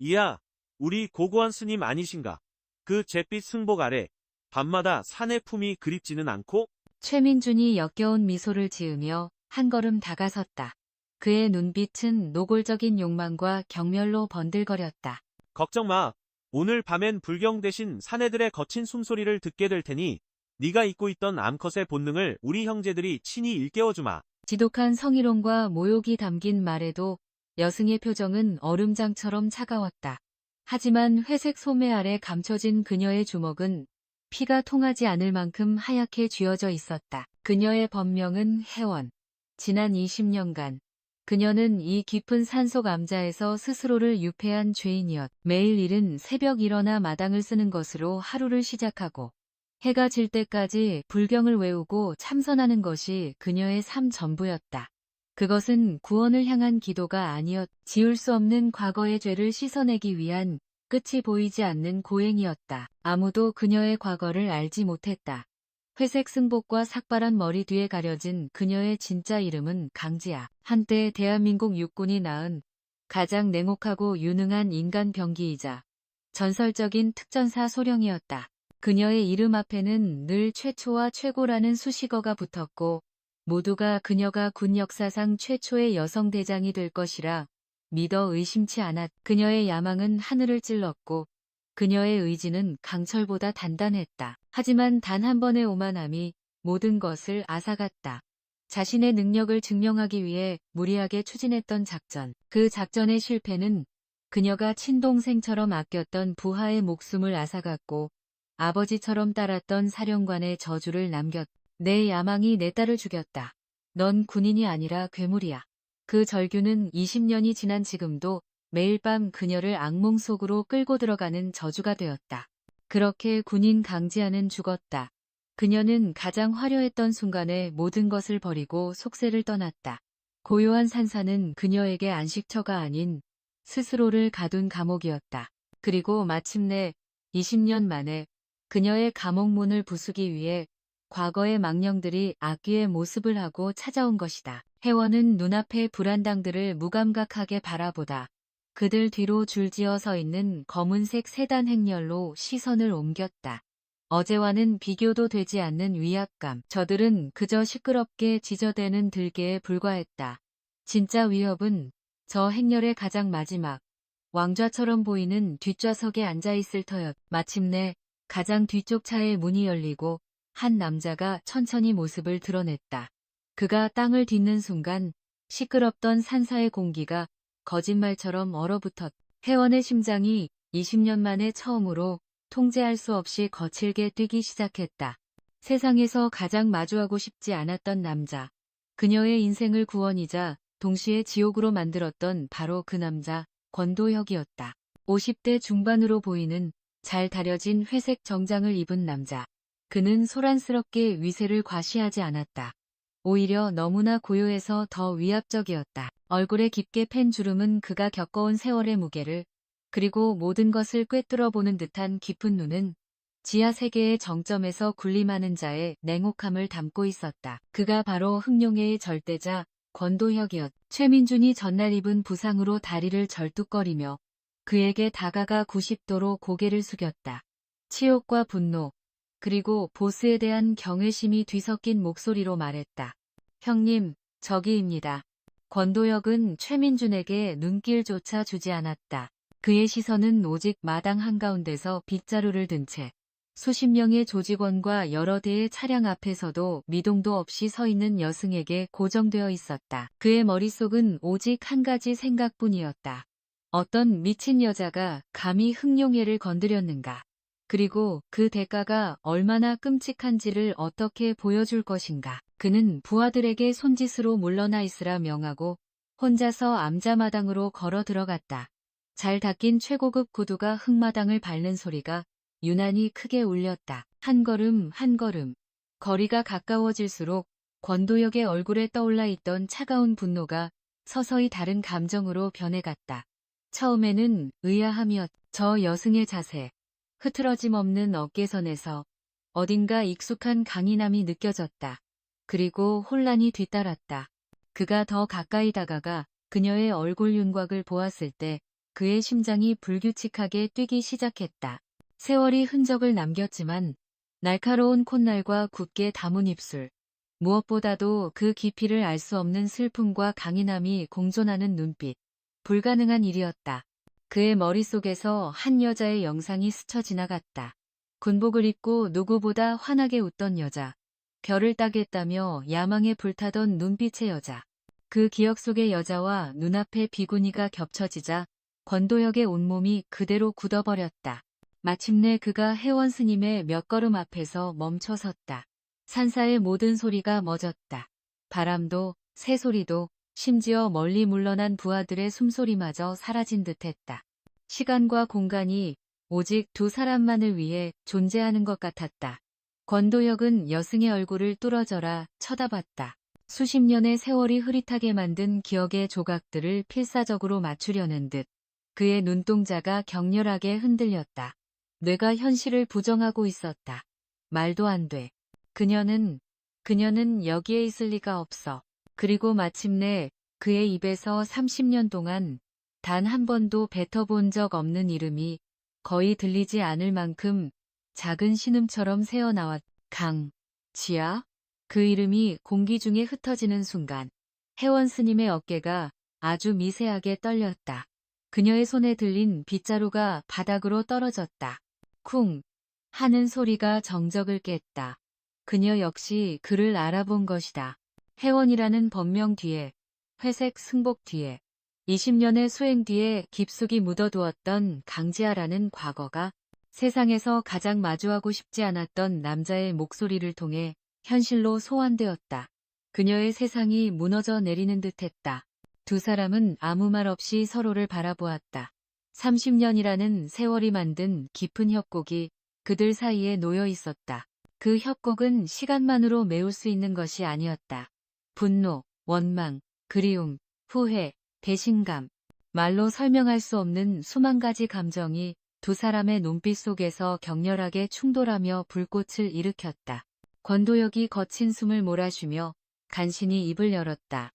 이야, 우리 고고한 스님 아니신가? 그 잿빛 승복 아래 밤마다 산의 품이 그립지는 않고? 최민준이 역겨운 미소를 지으며 한 걸음 다가섰다. 그의 눈빛은 노골적인 욕망과 경멸로 번들거렸다. 걱정 마. 오늘 밤엔 불경 대신 사내들의 거친 숨소리를 듣게 될 테니 네가 잊고 있던 암컷의 본능을 우리 형제들이 친히 일깨워주마. 지독한 성희롱과 모욕이 담긴 말에도 여승의 표정은 얼음장처럼 차가웠다. 하지만 회색 소매 아래 감춰진 그녀의 주먹은 피가 통하지 않을 만큼 하얗게 쥐어져 있었다. 그녀의 법명은 혜원. 지난 20년간 그녀는 이 깊은 산속 암자에서 스스로를 유폐한 죄인이었. 매일 일은 새벽 일어나 마당을 쓰는 것으로 하루를 시작하고 해가 질 때까지 불경을 외우고 참선하는 것이 그녀의 삶 전부였다. 그것은 구원을 향한 기도가 아니었. 지울 수 없는 과거의 죄를 씻어내기 위한 끝이 보이지 않는 고행이었다. 아무도 그녀의 과거를 알지 못했다. 회색 승복과 삭발한 머리 뒤에 가려진 그녀의 진짜 이름은 강지아. 한때 대한민국 육군이 낳은 가장 냉혹하고 유능한 인간 병기이자 전설적인 특전사 소령이었다. 그녀의 이름 앞에는 늘 최초와 최고라는 수식어가 붙었고 모두가 그녀가 군 역사상 최초의 여성 대장이 될 것이라 믿어 의심치 않았. 그녀의 야망은 하늘을 찔렀고 그녀의 의지는 강철보다 단단했다. 하지만 단 한 번의 오만함이 모든 것을 앗아갔다. 자신의 능력을 증명하기 위해 무리하게 추진했던 작전. 그 작전의 실패는 그녀가 친동생처럼 아꼈던 부하의 목숨을 앗아갔고 아버지처럼 따랐던 사령관의 저주를 남겼. 내 야망이 내 딸을 죽였다. 넌 군인이 아니라 괴물이야. 그 절규는 20년이 지난 지금도 매일 밤 그녀를 악몽 속으로 끌고 들어가는 저주가 되었다. 그렇게 군인 강지아는 죽었다. 그녀는 가장 화려했던 순간에 모든 것을 버리고 속세를 떠났다. 고요한 산사는 그녀에게 안식처가 아닌 스스로를 가둔 감옥이었다. 그리고 마침내 20년 만에 그녀의 감옥문을 부수기 위해 과거의 망령들이 악귀의 모습을 하고 찾아온 것이다. 혜원은 눈앞의 불안당들을 무감각하게 바라보다 그들 뒤로 줄지어 서 있는 검은색 세단 행렬로 시선을 옮겼다. 어제와는 비교도 되지 않는 위압감. 저들은 그저 시끄럽게 지저대는 들개에 불과했다. 진짜 위협은 저 행렬의 가장 마지막, 왕좌처럼 보이는 뒷좌석에 앉아있을 터였. 마침내 가장 뒤쪽 차의 문이 열리고 한 남자가 천천히 모습을 드러냈다. 그가 땅을 딛는 순간 시끄럽던 산사의 공기가 거짓말처럼 얼어붙었. 혜원의 심장이 20년 만에 처음으로 통제할 수 없이 거칠게 뛰기 시작했다. 세상에서 가장 마주하고 싶지 않았던 남자. 그녀의 인생을 구원이자 동시에 지옥으로 만들었던 바로 그 남자, 권도혁이었다. 50대 중반으로 보이는 잘 다려진 회색 정장을 입은 남자. 그는 소란스럽게 위세를 과시하지 않았다. 오히려 너무나 고요해서 더 위압적이었다. 얼굴에 깊게 팬 주름은 그가 겪어온 세월의 무게를, 그리고 모든 것을 꿰뚫어 보는 듯한 깊은 눈은 지하 세계의 정점에서 군림하는 자의 냉혹함을 담고 있었다. 그가 바로 흑룡회의 절대자 권도혁이었. 최민준이 전날 입은 부상으로 다리를 절뚝거리며 그에게 다가가 90도로 고개를 숙였다. 치욕과 분노, 그리고 보스에 대한 경외심이 뒤섞인 목소리로 말했다. 형님, 저기입니다. 권도혁은 최민준에게 눈길조차 주지 않았다. 그의 시선은 오직 마당 한가운데서 빗자루를 든 채 수십 명의 조직원과 여러 대의 차량 앞에서도 미동도 없이 서 있는 여승에게 고정되어 있었다. 그의 머릿속은 오직 한 가지 생각뿐이었다. 어떤 미친 여자가 감히 흑룡회를 건드렸는가? 그리고 그 대가가 얼마나 끔찍한지를 어떻게 보여줄 것인가? 그는 부하들에게 손짓으로 물러나 있으라 명하고 혼자서 암자마당으로 걸어 들어갔다. 잘 닦인 최고급 구두가 흙마당을 밟는 소리가 유난히 크게 울렸다. 한 걸음 한 걸음. 거리가 가까워질수록 권도혁의 얼굴에 떠올라 있던 차가운 분노가 서서히 다른 감정으로 변해갔다. 처음에는 의아함이었. 저 여승의 자세, 흐트러짐 없는 어깨선에서 어딘가 익숙한 강인함이 느껴졌다. 그리고 혼란이 뒤따랐다. 그가 더 가까이 다가가 그녀의 얼굴 윤곽을 보았을 때 그의 심장이 불규칙하게 뛰기 시작했다. 세월이 흔적을 남겼지만 날카로운 콧날과 굳게 담은 입술, 무엇보다도 그 깊이를 알 수 없는 슬픔과 강인함이 공존하는 눈빛. 불가능한 일이었다. 그의 머릿속에서 한 여자의 영상이 스쳐 지나갔다. 군복을 입고 누구보다 환하게 웃던 여자. 별을 따겠다며 야망에 불타던 눈빛의 여자. 그 기억 속의 여자와 눈앞의 비구니가 겹쳐지자 권도혁의 온몸이 그대로 굳어버렸다. 마침내 그가 혜원 스님의 몇 걸음 앞에서 멈춰섰다. 산사의 모든 소리가 멎었다. 바람도, 새소리도, 심지어 멀리 물러난 부하들의 숨소리마저 사라진 듯했다. 시간과 공간이 오직 두 사람만을 위해 존재하는 것 같았다. 권도혁은 여승의 얼굴을 뚫어져라 쳐다봤다. 수십 년의 세월이 흐릿하게 만든 기억의 조각들을 필사적으로 맞추려는 듯 그의 눈동자가 격렬하게 흔들렸다. 뇌가 현실을 부정하고 있었다. 말도 안 돼. 그녀는 여기에 있을 리가 없어. 그리고 마침내 그의 입에서 30년 동안 단 한 번도 뱉어본 적 없는 이름이 거의 들리지 않을 만큼 작은 신음처럼 새어나왔. 강지아? 그 이름이 공기 중에 흩어지는 순간 혜원 스님의 어깨가 아주 미세하게 떨렸다. 그녀의 손에 들린 빗자루가 바닥으로 떨어졌다. 쿵 하는 소리가 정적을 깼다. 그녀 역시 그를 알아본 것이다. 혜원이라는 법명 뒤에, 회색 승복 뒤에, 20년의 수행 뒤에 깊숙이 묻어두었던 강지아라는 과거가 세상에서 가장 마주하고 싶지 않았던 남자의 목소리를 통해 현실로 소환되었다. 그녀의 세상이 무너져 내리는 듯했다. 두 사람은 아무 말 없이 서로를 바라보았다. 30년이라는 세월이 만든 깊은 협곡이 그들 사이에 놓여 있었다. 그 협곡은 시간만으로 메울 수 있는 것이 아니었다. 분노, 원망, 그리움, 후회, 배신감, 말로 설명할 수 없는 수만 가지 감정이 두 사람의 눈빛 속에서 격렬하게 충돌하며 불꽃을 일으켰다. 권도혁이 거친 숨을 몰아쉬며 간신히 입을 열었다.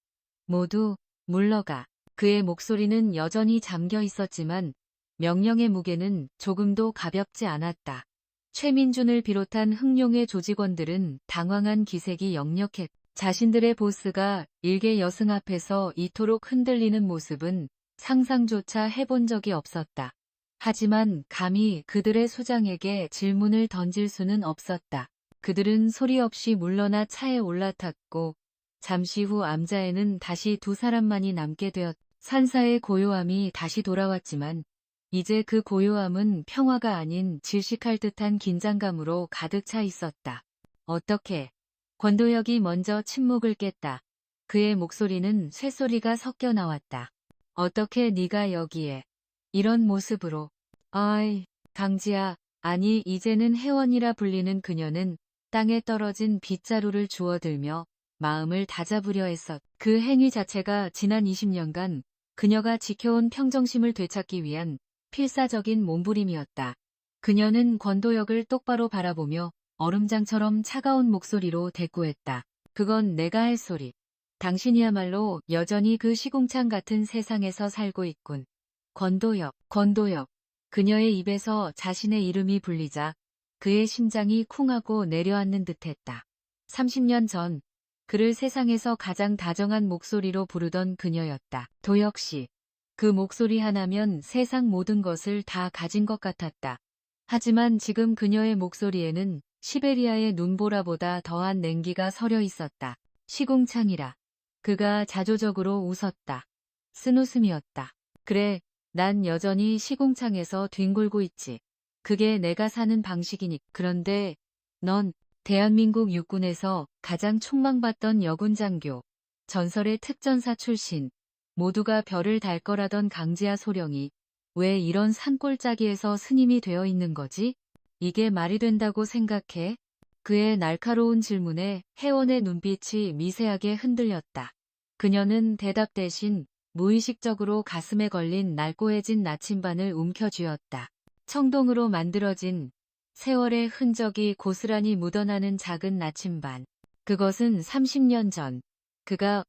모두 물러가. 그의 목소리는 여전히 잠겨 있었지만 명령의 무게는 조금도 가볍지 않았다. 최민준을 비롯한 흥룡의 조직원들은 당황한 기색이 역력했다. 자신들의 보스가 일개 여승 앞에서 이토록 흔들리는 모습은 상상조차 해본 적이 없었다. 하지만 감히 그들의 수장에게 질문을 던질 수는 없었다. 그들은 소리 없이 물러나 차에 올라탔고 잠시 후 암자에는 다시 두 사람만이 남게 되었다. 산사의 고요함이 다시 돌아왔지만 이제 그 고요함은 평화가 아닌 질식할 듯한 긴장감으로 가득 차 있었다. 어떻게? 권도혁이 먼저 침묵을 깼다. 그의 목소리는 쇠소리가 섞여 나왔다. 어떻게 네가 여기에? 이런 모습으로. 아이, 강지아, 아니 이제는 혜원이라 불리는 그녀는 땅에 떨어진 빗자루를 주워들며 마음을 다잡으려 했었. 그 행위 자체가 지난 20년간 그녀가 지켜온 평정심을 되찾기 위한 필사적인 몸부림이었다. 그녀는 권도혁을 똑바로 바라보며 얼음장처럼 차가운 목소리로 대꾸했다. 그건 내가 할 소리. 당신이야말로 여전히 그 시궁창 같은 세상에서 살고 있군. 권도혁. 그녀의 입에서 자신의 이름이 불리자 그의 심장이 쿵하고 내려앉는 듯했다. 30년 전 그를 세상에서 가장 다정한 목소리로 부르던 그녀였다. 도혁씨. 그 목소리 하나면 세상 모든 것을 다 가진 것 같았다. 하지만 지금 그녀의 목소리에는 시베리아의 눈보라보다 더한 냉기가 서려 있었다. 시궁창이라. 그가 자조적으로 웃었다. 쓴웃음이었다. 그래, 난 여전히 시궁창에서 뒹굴고 있지. 그게 내가 사는 방식이니. 그런데 넌 대한민국 육군에서 가장 촉망받던 여군 장교, 전설의 특전사 출신, 모두가 별을 달 거라던 강지아 소령이 왜 이런 산골짜기에서 스님이 되어 있는 거지? 이게 말이 된다고 생각해? 그의 날카로운 질문에 혜원의 눈빛이 미세하게 흔들렸다. 그녀는 대답 대신 무의식적으로 가슴에 걸린 날꼬해진 나침반을 움켜쥐었다. 청동으로 만들어진 세월의 흔적이 고스란히 묻어나는 작은 나침반. 그것은 30년 전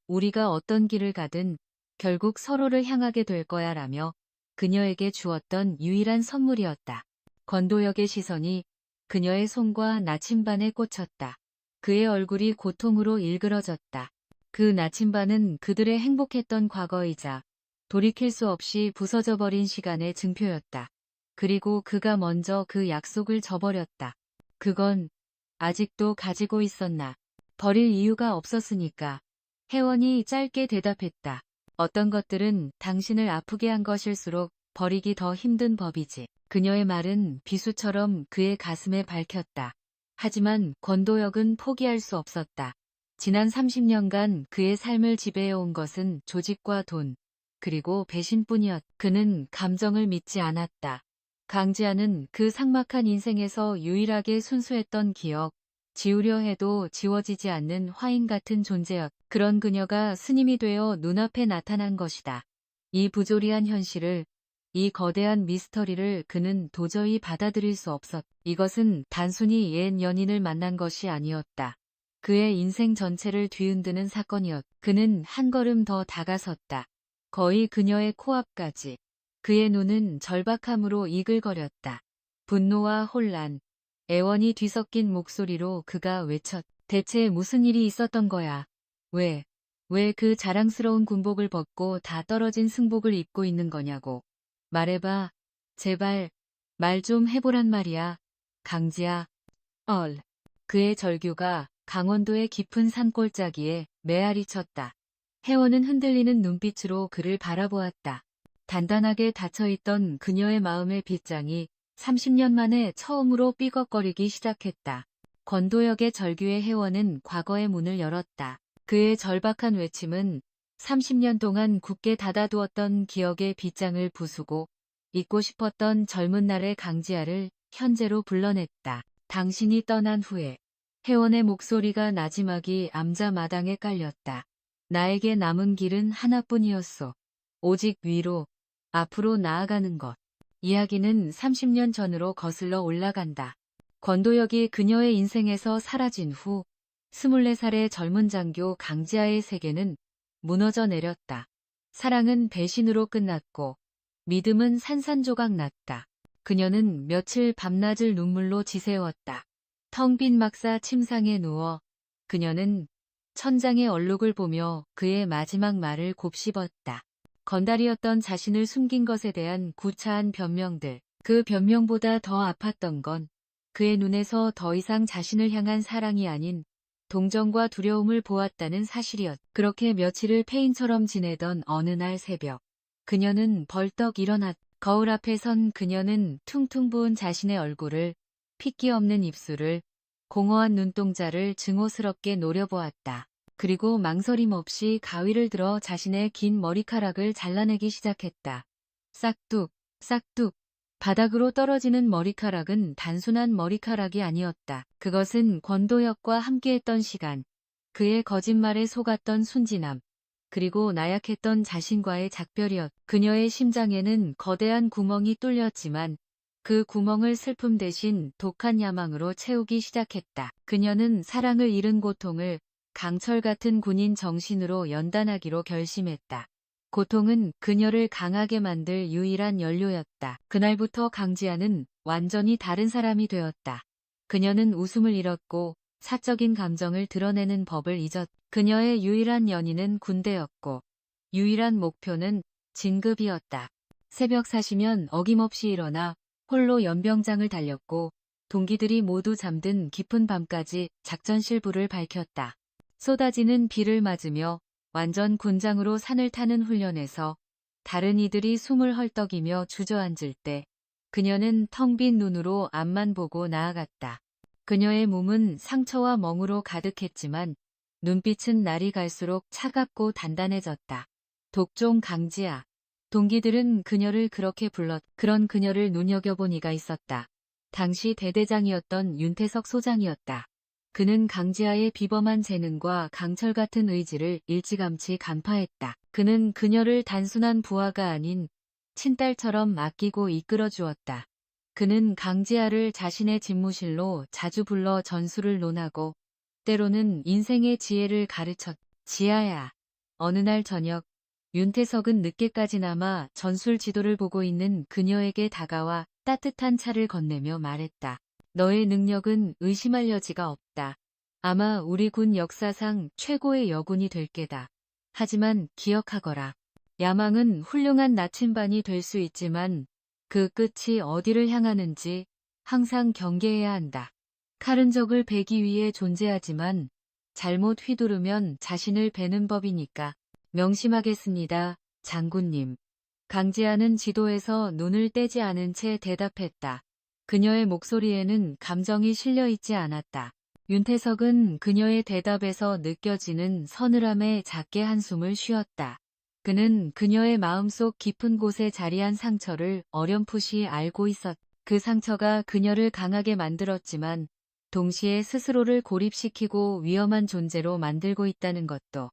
우리가 어떤 길을 가든 결국 서로를 향하게 될 거야 라며 그녀에게 주었던 유일한 선물이었다. 권도혁의 시선이 그녀의 손과 나침반에 꽂혔다. 그의 얼굴이 고통으로 일그러졌다. 그 나침반은 그들의 행복했던 과거이자 돌이킬 수 없이 부서져버린 시간의 증표였다. 그리고 그가 먼저 그 약속을 저버렸다. 그건 아직도 가지고 있었나. 버릴 이유가 없었으니까. 혜원이 짧게 대답했다. 어떤 것들은 당신을 아프게 한 것일수록 버리기 더 힘든 법이지. 그녀의 말은 비수처럼 그의 가슴에 밝혔다. 하지만 권도혁은 포기할 수 없었다. 지난 30년간 그의 삶을 지배해온 것은 조직과 돈, 그리고 배신뿐이었다. 그는 감정을 믿지 않았다. 강지아는 그 삭막한 인생에서 유일하게 순수했던 기억, 지우려 해도 지워지지 않는 화인 같은 존재였다. 그런 그녀가 스님이 되어 눈앞에 나타난 것이다. 이 부조리한 현실을, 이 거대한 미스터리를 그는 도저히 받아들일 수 없었다. 이것은 단순히 옛 연인을 만난 것이 아니었다. 그의 인생 전체를 뒤흔드는 사건이었다. 그는 한 걸음 더 다가섰다. 거의 그녀의 코앞까지. 그의 눈은 절박함으로 이글거렸다. 분노와 혼란, 애원이 뒤섞인 목소리로 그가 외쳤다. 대체 무슨 일이 있었던 거야? 왜 그 자랑스러운 군복을 벗고 다 떨어진 승복을 입고 있는 거냐고. 말해봐. 제발 말 좀 해보란 말이야. 강지야. 그의 절규가 강원도의 깊은 산골짜기에 메아리 쳤다. 혜원은 흔들리는 눈빛으로 그를 바라보았다. 단단하게 닫혀있던 그녀의 마음의 빗장이 30년 만에 처음으로 삐걱거리기 시작했다. 권도혁의 절규에 혜원은 과거의 문을 열었다. 그의 절박한 외침은 30년 동안 굳게 닫아두었던 기억의 빗장을 부수고 잊고 싶었던 젊은 날의 강지아를 현재로 불러냈다. 당신이 떠난 후에 혜원의 목소리가 나지막이 암자 마당에 깔렸다. 나에게 남은 길은 하나뿐이었소. 오직 위로, 앞으로 나아가는 것. 이야기는 30년 전으로 거슬러 올라간다. 권도혁이 그녀의 인생에서 사라진 후 24살의 젊은 장교 강지아의 세계는 무너져 내렸다. 사랑은 배신으로 끝났고 믿음은 산산조각 났다. 그녀는 며칠 밤낮을 눈물로 지새웠다. 텅 빈 막사 침상에 누워 그녀는 천장의 얼룩을 보며 그의 마지막 말을 곱씹었다. 건달이었던 자신을 숨긴 것에 대한 구차한 변명들. 그 변명보다 더 아팠던 건 그의 눈에서 더 이상 자신을 향한 사랑이 아닌 동정과 두려움을 보았다는 사실이었다. 그렇게 며칠을 페인처럼 지내던 어느 날 새벽. 그녀는 벌떡 일어났다. 거울 앞에 선 그녀는 퉁퉁 부은 자신의 얼굴을, 핏기 없는 입술을, 공허한 눈동자를 증오스럽게 노려보았다. 그리고 망설임 없이 가위를 들어 자신의 긴 머리카락을 잘라내기 시작했다. 싹둑, 싹둑. 바닥으로 떨어지는 머리카락은 단순한 머리카락이 아니었다. 그것은 권도혁과 함께했던 시간, 그의 거짓말에 속았던 순진함, 그리고 나약했던 자신과의 작별이었다. 그녀의 심장에는 거대한 구멍이 뚫렸지만 그 구멍을 슬픔 대신 독한 야망으로 채우기 시작했다. 그녀는 사랑을 잃은 고통을 강철 같은 군인 정신으로 연단하기로 결심했다. 고통은 그녀를 강하게 만들 유일한 연료였다. 그날부터 강지아는 완전히 다른 사람이 되었다. 그녀는 웃음을 잃었고 사적인 감정을 드러내는 법을 잊었다. 그녀의 유일한 연인은 군대였고 유일한 목표는 진급이었다. 새벽 4시면 어김없이 일어나 홀로 연병장을 달렸고 동기들이 모두 잠든 깊은 밤까지 작전실 불을 밝혔다. 쏟아지는 비를 맞으며 완전 군장으로 산을 타는 훈련에서 다른 이들이 숨을 헐떡이며 주저앉을 때 그녀는 텅 빈 눈으로 앞만 보고 나아갔다. 그녀의 몸은 상처와 멍으로 가득했지만 눈빛은 날이 갈수록 차갑고 단단해졌다. 독종 강지아. 동기들은 그녀를 그렇게 불렀. 그런 그녀를 눈여겨본 이가 있었다. 당시 대대장이었던 윤태석 소장이었다. 그는 강지아의 비범한 재능과 강철 같은 의지를 일찌감치 간파했다. 그는 그녀를 단순한 부하가 아닌 친딸처럼 아끼고 이끌어 주었다. 그는 강지아를 자신의 집무실로 자주 불러 전술을 논하고 때로는 인생의 지혜를 가르쳤다. 지아야. 어느 날 저녁 윤태석은 늦게까지나마 전술 지도를 보고 있는 그녀에게 다가와 따뜻한 차를 건네며 말했다. 너의 능력은 의심할 여지가 없다. 아마 우리 군 역사상 최고의 여군이 될 게다. 하지만 기억하거라. 야망은 훌륭한 나침반이 될 수 있지만 그 끝이 어디를 향하는지 항상 경계해야 한다. 칼은 적을 베기 위해 존재하지만 잘못 휘두르면 자신을 베는 법이니까. 명심하겠습니다, 장군님. 강지아는 지도에서 눈을 떼지 않은 채 대답했다. 그녀의 목소리에는 감정이 실려 있지 않았다. 윤태석은 그녀의 대답에서 느껴지는 서늘함에 작게 한숨을 쉬었다. 그는 그녀의 마음속 깊은 곳에 자리한 상처를 어렴풋이 알고 있었다. 그 상처가 그녀를 강하게 만들었지만 동시에 스스로를 고립시키고 위험한 존재로 만들고 있다는 것도.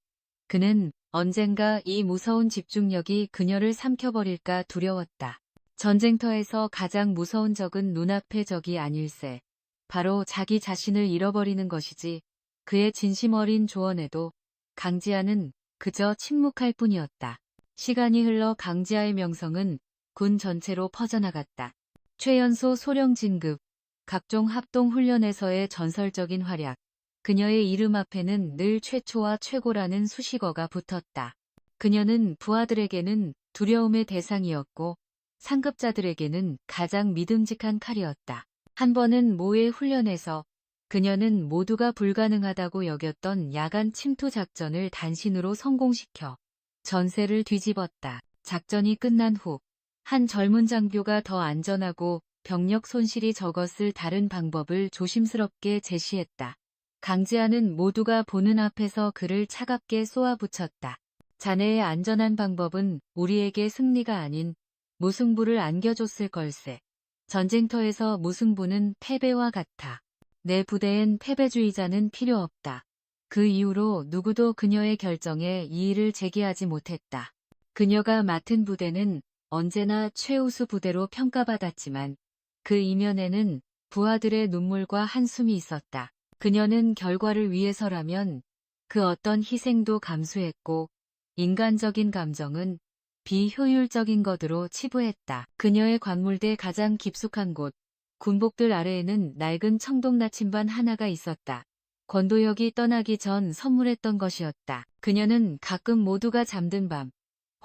그는 언젠가 이 무서운 집중력이 그녀를 삼켜버릴까 두려웠다. 전쟁터에서 가장 무서운 적은 눈앞의 적이 아닐세. 바로 자기 자신을 잃어버리는 것이지. 그의 진심 어린 조언에도 강지아는 그저 침묵할 뿐이었다. 시간이 흘러 강지아의 명성은 군 전체로 퍼져나갔다. 최연소 소령 진급, 각종 합동 훈련에서의 전설적인 활약. 그녀의 이름 앞에는 늘 최초와 최고라는 수식어가 붙었다. 그녀는 부하들에게는 두려움의 대상이었고 상급자들에게는 가장 믿음직한 칼이었다. 한 번은 모의 훈련에서 그녀는 모두가 불가능하다고 여겼던 야간 침투 작전을 단신으로 성공시켜 전세를 뒤집었다. 작전이 끝난 후 한 젊은 장교가 더 안전하고 병력 손실이 적었을 다른 방법을 조심스럽게 제시했다. 강지아는 모두가 보는 앞에서 그를 차갑게 쏘아붙였다. 자네의 안전한 방법은 우리에게 승리가 아닌 무승부를 안겨줬을 걸세. 전쟁터에서 무승부는 패배와 같아. 내 부대엔 패배주의자는 필요 없다. 그 이후로 누구도 그녀의 결정에 이의를 제기하지 못했다. 그녀가 맡은 부대는 언제나 최우수 부대로 평가받았지만 그 이면에는 부하들의 눈물과 한숨이 있었다. 그녀는 결과를 위해서라면 그 어떤 희생도 감수했고 인간적인 감정은 비효율적인 것으로 치부했다. 그녀의 관물대 가장 깊숙한 곳, 군복들 아래에는 낡은 청동 나침반 하나가 있었다. 권도혁이 떠나기 전 선물했던 것이었다. 그녀는 가끔 모두가 잠든 밤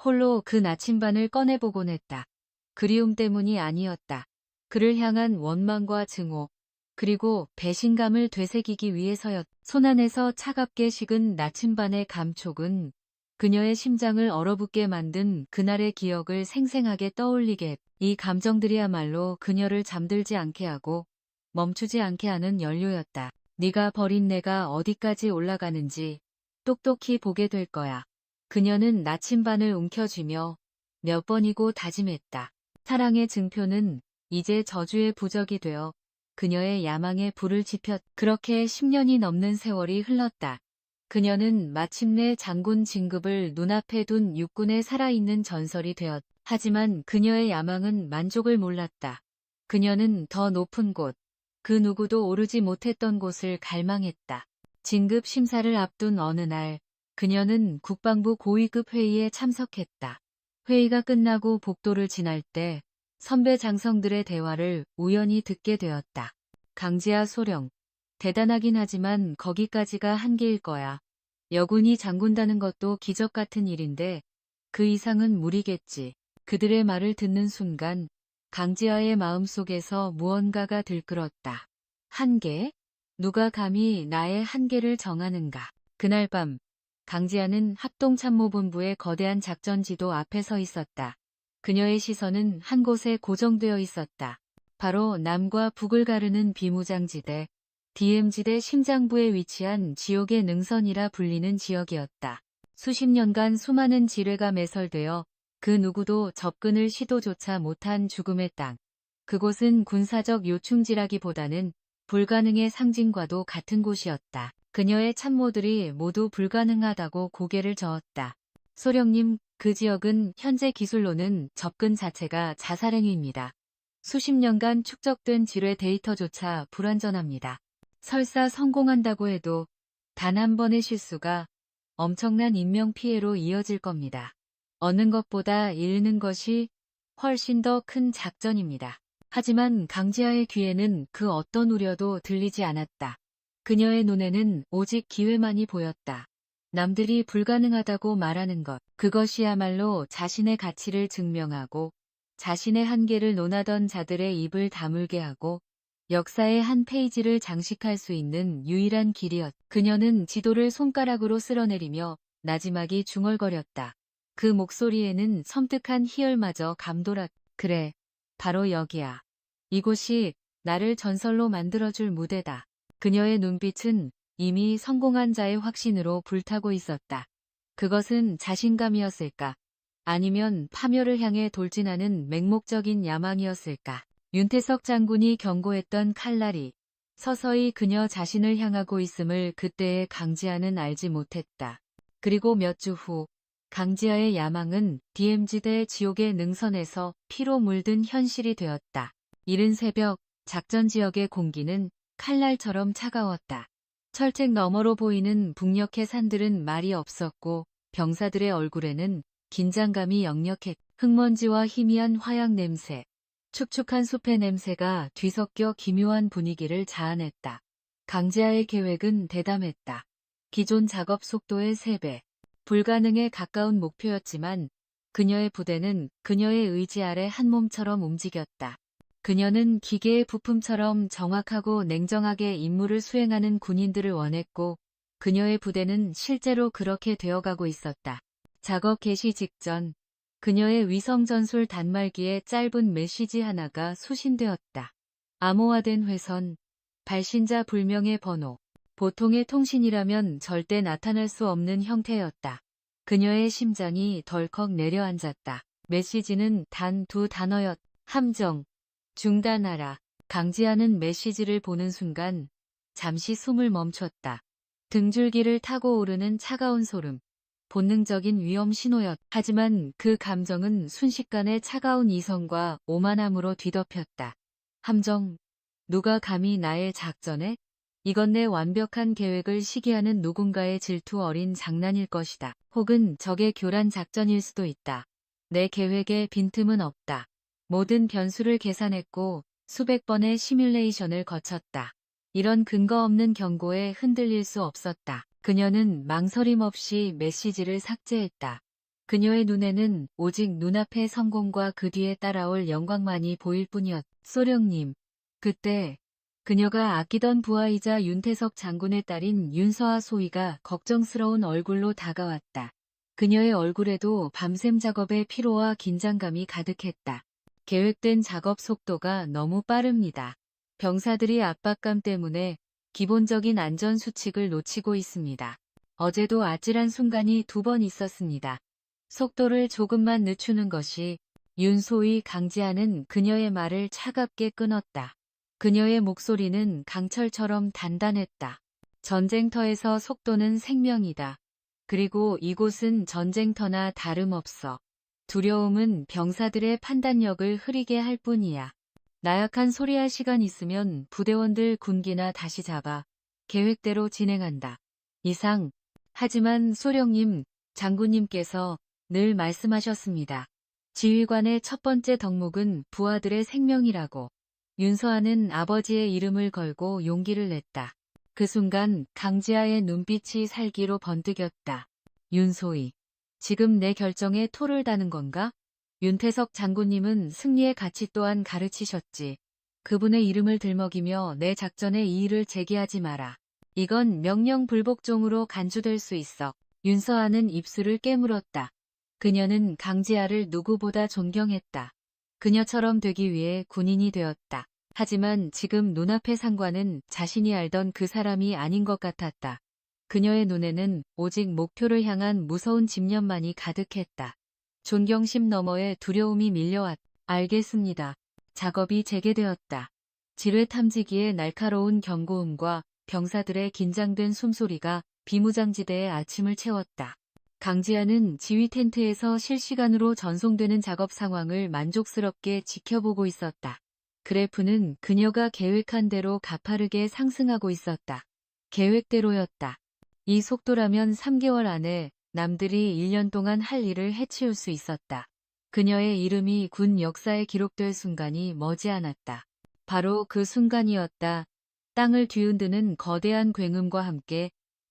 홀로 그 나침반을 꺼내보곤 했다. 그리움 때문이 아니었다. 그를 향한 원망과 증오, 그리고 배신감을 되새기기 위해서였다. 손안에서 차갑게 식은 나침반의 감촉은 그녀의 심장을 얼어붙게 만든 그날의 기억을 생생하게 떠올리게 했다. 이 감정들이야말로 그녀를 잠들지 않게 하고 멈추지 않게 하는 연료였다. 네가 버린 내가 어디까지 올라가는지 똑똑히 보게 될 거야. 그녀는 나침반을 움켜쥐며 몇 번이고 다짐했다. 사랑의 증표는 이제 저주의 부적이 되어 그녀의 야망에 불을 지폈. 그렇게 10년이 넘는 세월이 흘렀다. 그녀는 마침내 장군 진급을 눈앞에 둔 육군의 살아있는 전설이 되었다. 하지만 그녀의 야망은 만족을 몰랐다. 그녀는 더 높은 곳, 그 누구도 오르지 못했던 곳을 갈망했다. 진급 심사를 앞둔 어느 날, 그녀는 국방부 고위급 회의에 참석했다. 회의가 끝나고 복도를 지날 때 선배 장성들의 대화를 우연히 듣게 되었다. 강지아 소령, 대단하긴 하지만 거기까지가 한계일 거야. 여군이 장군다는 것도 기적 같은 일인데 그 이상은 무리겠지. 그들의 말을 듣는 순간 강지아의 마음속에서 무언가가 들끓었다. 한계? 누가 감히 나의 한계를 정하는가? 그날 밤 강지아는 합동참모본부의 거대한 작전지도 앞에 서 있었다. 그녀의 시선은 한 곳에 고정되어 있었다. 바로 남과 북을 가르는 비무장지대, DM지대 심장부에 위치한 지옥의 능선이라 불리는 지역이었다. 수십 년간 수많은 지뢰가 매설되어 그 누구도 접근을 시도조차 못한 죽음의 땅. 그곳은 군사적 요충지라기보다는 불가능의 상징과도 같은 곳이었다. 그녀의 참모들이 모두 불가능하다고 고개를 저었다. 소령님, 그 지역은 현재 기술로는 접근 자체가 자살행위입니다. 수십 년간 축적된 지뢰 데이터조차 불완전합니다. 설사 성공한다고 해도 단 한 번의 실수가 엄청난 인명피해로 이어질 겁니다. 얻는 것보다 잃는 것이 훨씬 더 큰 작전입니다. 하지만 강지아의 귀에는 그 어떤 우려도 들리지 않았다. 그녀의 눈에는 오직 기회만이 보였다. 남들이 불가능하다고 말하는 것, 그것이야말로 자신의 가치를 증명하고 자신의 한계를 논하던 자들의 입을 다물게 하고 역사의 한 페이지를 장식할 수 있는 유일한 길이었다. 그녀는 지도를 손가락으로 쓸어내리며 나지막이 중얼거렸다. 그 목소리에는 섬뜩한 희열마저 감돌았다. 그래, 바로 여기야. 이곳이 나를 전설로 만들어줄 무대다. 그녀의 눈빛은 이미 성공한 자의 확신으로 불타고 있었다. 그것은 자신감이었을까? 아니면 파멸을 향해 돌진하는 맹목적인 야망이었을까? 윤태석 장군이 경고했던 칼날이 서서히 그녀 자신을 향하고 있음을 그때의 강지아는 알지 못했다. 그리고 몇 주 후 강지아의 야망은 DMZ대 지옥의 능선에서 피로 물든 현실이 되었다. 이른 새벽 작전 지역의 공기는 칼날처럼 차가웠다. 철책 너머로 보이는 북녘의 산들은 말이 없었고 병사들의 얼굴에는 긴장감이 역력했다. 흙먼지와 희미한 화약 냄새, 축축한 숲의 냄새가 뒤섞여 기묘한 분위기를 자아냈다. 강지아의 계획은 대담했다. 기존 작업 속도의 3배, 불가능에 가까운 목표였지만 그녀의 부대는 그녀의 의지 아래 한 몸처럼 움직였다. 그녀는 기계의 부품처럼 정확하고 냉정하게 임무를 수행하는 군인들을 원했고 그녀의 부대는 실제로 그렇게 되어가고 있었다. 작업 개시 직전 그녀의 위성 전술 단말기에 짧은 메시지 하나가 수신되었다. 암호화된 회선, 발신자 불명의 번호, 보통의 통신이라면 절대 나타날 수 없는 형태였다. 그녀의 심장이 덜컥 내려앉았다. 메시지는 단 2단어였다. 함정, 중단하라. 강지아는 메시지를 보는 순간 잠시 숨을 멈췄다. 등줄기를 타고 오르는 차가운 소름. 본능적인 위험 신호였다. 하지만 그 감정은 순식간에 차가운 이성과 오만함으로 뒤덮였다. 함정, 누가 감히 나의 작전에? 이건 내 완벽한 계획을 시기하는 누군가의 질투 어린 장난일 것이다. 혹은 적의 교란 작전일 수도 있다. 내 계획에 빈틈은 없다. 모든 변수를 계산했고 수백 번의 시뮬레이션을 거쳤다. 이런 근거 없는 경고에 흔들릴 수 없었다. 그녀는 망설임 없이 메시지를 삭제했다. 그녀의 눈에는 오직 눈앞의 성공과 그 뒤에 따라올 영광만이 보일 뿐이었다. 소령님. 그때 그녀가 아끼던 부하이자 윤태석 장군의 딸인 윤서아 소희가 걱정스러운 얼굴로 다가왔다. 그녀의 얼굴에도 밤샘 작업의 피로와 긴장감이 가득했다. 계획된 작업 속도가 너무 빠릅니다. 병사들이 압박감 때문에 기본적인 안전수칙을 놓치고 있습니다. 어제도 아찔한 순간이 2번 있었습니다. 속도를 조금만 늦추는 것이 윤소희 강지아는 그녀의 말을 차갑게 끊었다. 그녀의 목소리는 강철처럼 단단했다. 전쟁터에서 속도는 생명이다. 그리고 이곳은 전쟁터나 다름없어. 두려움은 병사들의 판단력을 흐리게 할 뿐이야. 나약한 소리할 시간 있으면 부대원들 군기나 다시 잡아 계획대로 진행한다. 이상. 하지만 소령님, 장군님께서 늘 말씀하셨습니다. 지휘관의 첫 번째 덕목은 부하들의 생명이라고. 윤서아는 아버지의 이름을 걸고 용기를 냈다. 그 순간 강지아의 눈빛이 살기로 번뜩였다. 윤소희. 지금 내 결정에 토를 다는 건가? 윤태석 장군님은 승리의 가치 또한 가르치셨지. 그분의 이름을 들먹이며 내 작전에 이의를 제기하지 마라. 이건 명령 불복종으로 간주될 수 있어. 윤서아는 입술을 깨물었다. 그녀는 강지아를 누구보다 존경했다. 그녀처럼 되기 위해 군인이 되었다. 하지만 지금 눈앞의 상관은 자신이 알던 그 사람이 아닌 것 같았다. 그녀의 눈에는 오직 목표를 향한 무서운 집념만이 가득했다. 존경심 너머의 두려움이 밀려왔다. 알겠습니다. 작업이 재개되었다. 지뢰 탐지기의 날카로운 경고음과 병사들의 긴장된 숨소리가 비무장지대의 아침을 채웠다. 강지아는 지휘 텐트에서 실시간으로 전송되는 작업 상황을 만족스럽게 지켜보고 있었다. 그래프는 그녀가 계획한 대로 가파르게 상승하고 있었다. 계획대로였다. 이 속도라면 3개월 안에 남들이 1년 동안 할 일을 해치울 수 있었다. 그녀의 이름이 군 역사에 기록될 순간이 머지않았다. 바로 그 순간이었다. 땅을 뒤흔드는 거대한 굉음과 함께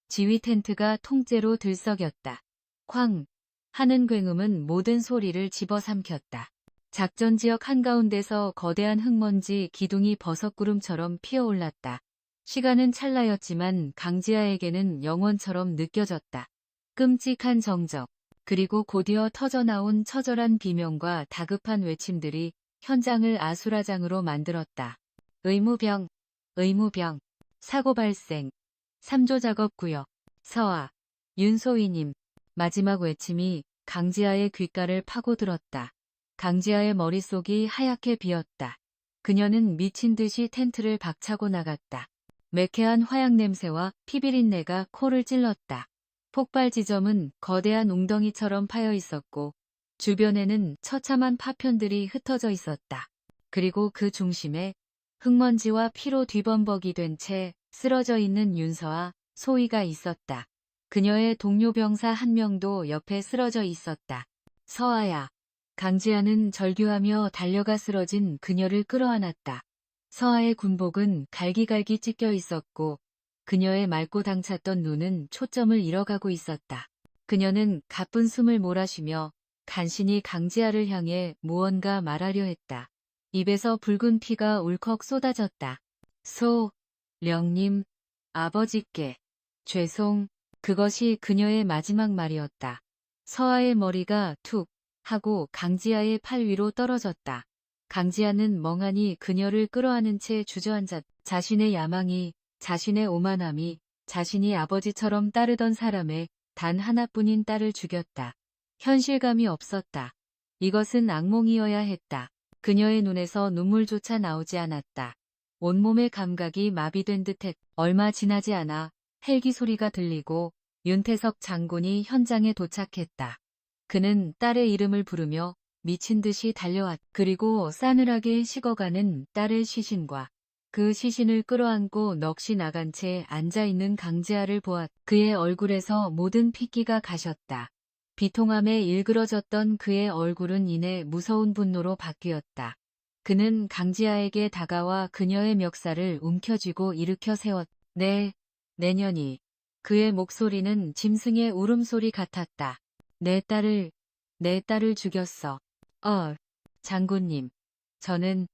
지휘 텐트가 통째로 들썩였다. 쾅! 하는 굉음은 모든 소리를 집어삼켰다. 작전 지역 한가운데서 거대한 흙먼지 기둥이 버섯구름처럼 피어올랐다. 시간은 찰나였지만 강지아에게는 영원처럼 느껴졌다. 끔찍한 정적, 그리고 곧이어 터져나온 처절한 비명과 다급한 외침들이 현장을 아수라장으로 만들었다. 의무병, 의무병, 사고 발생, 3조 작업구역, 서아, 윤소희님. 마지막 외침이 강지아의 귓가를 파고들었다. 강지아의 머릿속이 하얗게 비었다. 그녀는 미친 듯이 텐트를 박차고 나갔다. 매캐한 화약 냄새와 피비린내가 코를 찔렀다. 폭발 지점은 거대한 웅덩이처럼 파여 있었고 주변에는 처참한 파편들이 흩어져 있었다. 그리고 그 중심에 흙먼지와 피로 뒤범벅이 된 채 쓰러져 있는 윤서와 소희가 있었다. 그녀의 동료 병사 한 명도 옆에 쓰러져 있었다. 서아야. 강지아는 절규하며 달려가 쓰러진 그녀를 끌어안았다. 서아의 군복은 갈기갈기 찢겨 있었고 그녀의 맑고 당찼던 눈은 초점을 잃어가고 있었다. 그녀는 가쁜 숨을 몰아쉬며 간신히 강지아를 향해 무언가 말하려 했다. 입에서 붉은 피가 울컥 쏟아졌다. 령님, 아버지께, 죄송, 그것이 그녀의 마지막 말이었다. 서아의 머리가 툭 하고 강지아의 팔 위로 떨어졌다. 강지아는 멍하니 그녀를 끌어안은 채 주저앉았. 자신의 야망이, 자신의 오만함이 자신이 아버지처럼 따르던 사람의 단 하나뿐인 딸을 죽였다. 현실감이 없었다. 이것은 악몽이어야 했다. 그녀의 눈에서 눈물조차 나오지 않았다. 온몸의 감각이 마비된 듯했. 얼마 지나지 않아 헬기 소리가 들리고 윤태석 장군이 현장에 도착했다. 그는 딸의 이름을 부르며 미친 듯이 달려왔. 그리고 싸늘하게 식어가는 딸의 시신과 그 시신을 끌어안고 넋이 나간 채 앉아있는 강지아를 보았. 그의 얼굴에서 모든 핏기가 가셨다. 비통함에 일그러졌던 그의 얼굴은 이내 무서운 분노로 바뀌었다. 그는 강지아에게 다가와 그녀의 멱살을 움켜쥐고 일으켜 세웠. 네, 내년이. 그의 목소리는 짐승의 울음소리 같았다. 내 딸을 죽였어. 장군님. 저는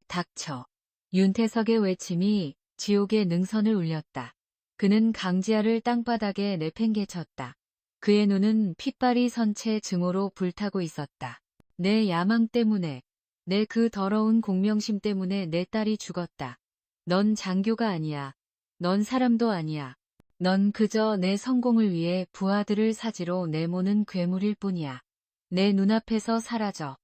닥쳐. 윤태석의 외침이 지옥의 능선을 울렸다. 그는 강지아를 땅바닥에 내팽개쳤다. 그의 눈은 핏발이 선 채 증오로 불타고 있었다. 내 야망 때문에, 내 그 더러운 공명심 때문에 내 딸이 죽었다. 넌 장교가 아니야. 넌 사람도 아니야. 넌 그저 내 성공을 위해 부하들을 사지로 내모는 괴물일 뿐이야. 내 눈앞에서 사라져.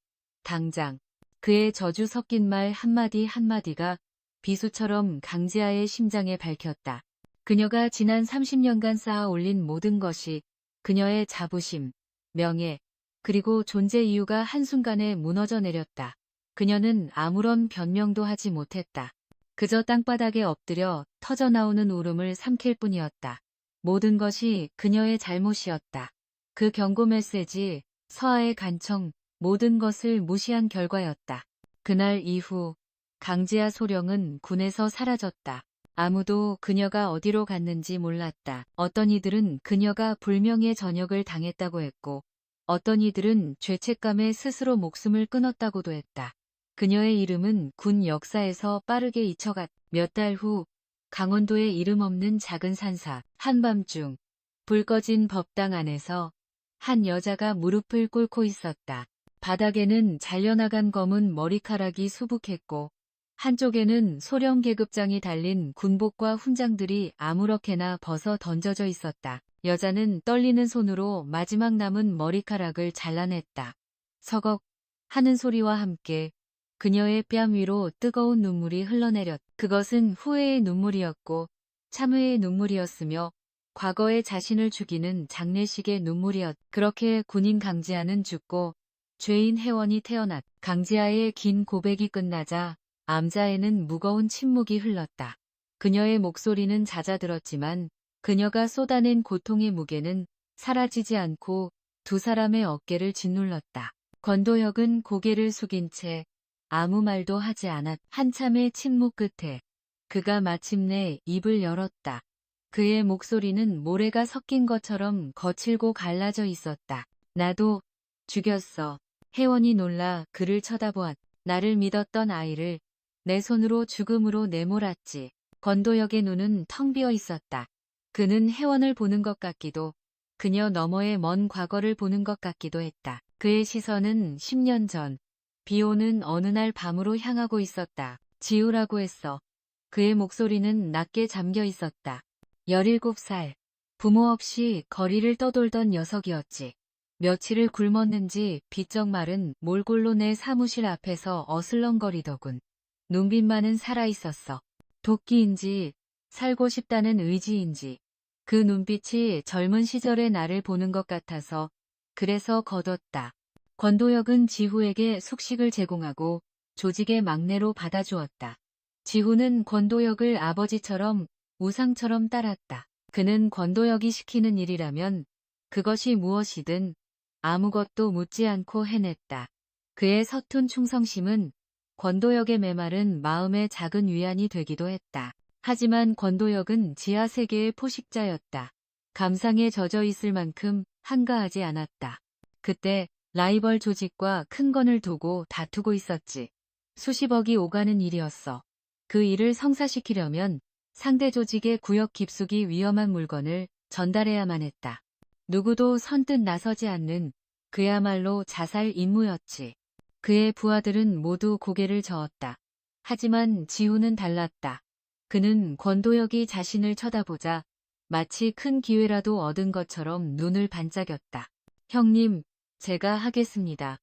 당장. 그의 저주 섞인 말 한마디 한마디가 비수처럼 강지아의 심장에 밝혔다. 그녀가 지난 30년간 쌓아 올린 모든 것이 그녀의 자부심, 명예, 그리고 존재 이유가 한순간에 무너져 내렸다. 그녀는 아무런 변명도 하지 못했다. 그저 땅바닥에 엎드려 터져나오는 울음을 삼킬 뿐이었다. 모든 것이 그녀의 잘못이었다. 그 경고 메시지, 서아의 간청, 모든 것을 무시한 결과였다. 그날 이후 강지아 소령은 군에서 사라졌다. 아무도 그녀가 어디로 갔는지 몰랐다. 어떤 이들은 그녀가 불명예 전역을 당했다고 했고 어떤 이들은 죄책감에 스스로 목숨을 끊었다고도 했다. 그녀의 이름은 군 역사에서 빠르게 잊혀갔. 몇 달 후 강원도의 이름 없는 작은 산사 한밤중 불 꺼진 법당 안에서 한 여자가 무릎을 꿇고 있었다. 바닥에는 잘려나간 검은 머리카락이 수북했고 한쪽에는 소령 계급장이 달린 군복과 훈장들이 아무렇게나 벗어 던져져 있었다. 여자는 떨리는 손으로 마지막 남은 머리카락을 잘라냈다. 서걱 하는 소리와 함께 그녀의 뺨 위로 뜨거운 눈물이 흘러내렸다. 그것은 후회의 눈물이었고 참회의 눈물이었으며 과거의 자신을 죽이는 장례식의 눈물이었다. 그렇게 군인 강지아는 죽고 죄인 혜원이 태어났다. 강지아의 긴 고백이 끝나자 암자에는 무거운 침묵이 흘렀다. 그녀의 목소리는 잦아들었지만 그녀가 쏟아낸 고통의 무게는 사라지지 않고 두 사람의 어깨를 짓눌렀다. 권도혁은 고개를 숙인 채 아무 말도 하지 않았. 한참의 침묵 끝에 그가 마침내 입을 열었다. 그의 목소리는 모래가 섞인 것처럼 거칠고 갈라져 있었다. 나도 죽였어. 혜원이 놀라 그를 쳐다보았다. 나를 믿었던 아이를 내 손으로 죽음으로 내몰았지. 권도혁의 눈은 텅 비어 있었다. 그는 혜원을 보는 것 같기도, 그녀 너머의 먼 과거를 보는 것 같기도 했다. 그의 시선은 10년 전, 비 오는 어느 날 밤으로 향하고 있었다. 지우라고 했어. 그의 목소리는 낮게 잠겨 있었다. 17살. 부모 없이 거리를 떠돌던 녀석이었지. 며칠을 굶었는지 비쩍 마른 몰골로 내 사무실 앞에서 어슬렁거리더군. 눈빛만은 살아있었어. 도끼인지 살고 싶다는 의지인지 그 눈빛이 젊은 시절의 나를 보는 것 같아서 그래서 거뒀다. 권도혁은 지후에게 숙식을 제공하고 조직의 막내로 받아주었다. 지후는 권도혁을 아버지처럼 우상처럼 따랐다. 그는 권도혁이 시키는 일이라면 그것이 무엇이든 아무것도 묻지 않고 해냈다. 그의 서툰 충성심은 권도혁의 메마른 마음의 작은 위안이 되기도 했다. 하지만 권도혁은 지하 세계의 포식자였다. 감상에 젖어 있을 만큼 한가하지 않았다. 그때 라이벌 조직과 큰 건을 두고 다투고 있었지. 수십억이 오가는 일이었어. 그 일을 성사시키려면 상대 조직의 구역 깊숙이 위험한 물건을 전달해야만 했다. 누구도 선뜻 나서지 않는 그야말로 자살 임무였지. 그의 부하들은 모두 고개를 저었다. 하지만 지우는 달랐다. 그는 권도혁이 자신을 쳐다보자 마치 큰 기회라도 얻은 것처럼 눈을 반짝였다. 형님, 제가 하겠습니다.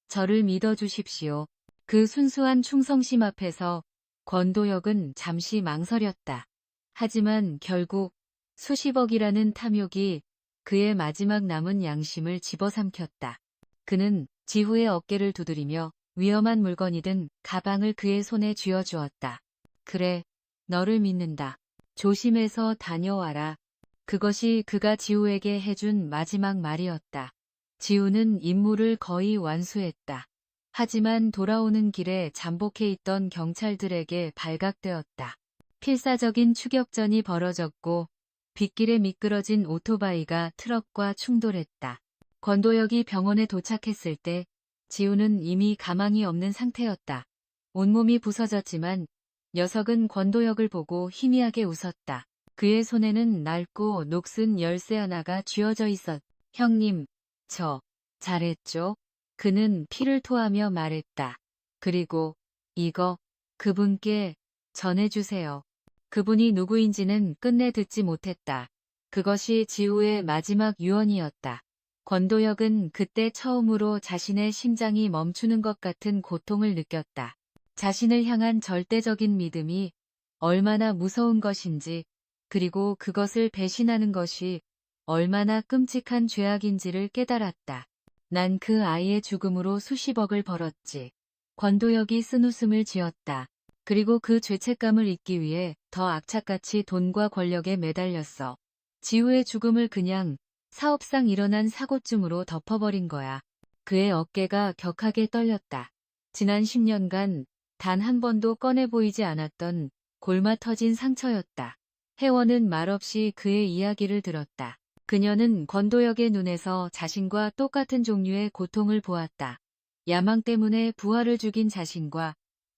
저를 믿어주십시오. 그 순수한 충성심 앞에서 권도혁은 잠시 망설였다. 하지만 결국 수십억이라는 탐욕이 그의 마지막 남은 양심을 집어삼켰다. 그는 지후의 어깨를 두드리며 위험한 물건이든 가방을 그의 손에 쥐어주었다. 그래, 너를 믿는다. 조심해서 다녀와라. 그것이 그가 지우에게 해준 마지막 말이었다. 지우는 임무를 거의 완수했다. 하지만 돌아오는 길에 잠복해 있던 경찰들에게 발각되었다. 필사적인 추격전이 벌어졌고 빗길에 미끄러진 오토바이가 트럭과 충돌했다. 권도혁이 병원에 도착했을 때 지우는 이미 가망이 없는 상태였다. 온몸이 부서졌지만 녀석은 권도혁을 보고 희미하게 웃었다. 그의 손에는 낡고 녹슨 열쇠 하나가 쥐어져 있었. 형님, 저 잘했죠? 그는 피를 토하며 말했다. 그리고 이거 그분께 전해주세요. 그분이 누구인지는 끝내 듣지 못했다. 그것이 지우의 마지막 유언이었다. 권도혁은 그때 처음으로 자신의 심장이 멈추는 것 같은 고통을 느꼈다. 자신을 향한 절대적인 믿음이 얼마나 무서운 것인지, 그리고 그것을 배신하는 것이 얼마나 끔찍한 죄악인지를 깨달았다. 난 그 아이의 죽음으로 수십억을 벌었지. 권도혁이 쓴웃음을 지었다. 그리고 그 죄책감을 잊기 위해 더 악착같이 돈과 권력에 매달렸어. 지우의 죽음을 그냥 사업상 일어난 사고쯤으로 덮어버린 거야. 그의 어깨가 격하게 떨렸다. 지난 10년간 단 한 번도 꺼내 보이지 않았던 골마 터진 상처였다. 혜원은 말없이 그의 이야기를 들었다. 그녀는 권도혁의 눈에서 자신과 똑같은 종류의 고통을 보았다. 야망 때문에 부하를 죽인 자신과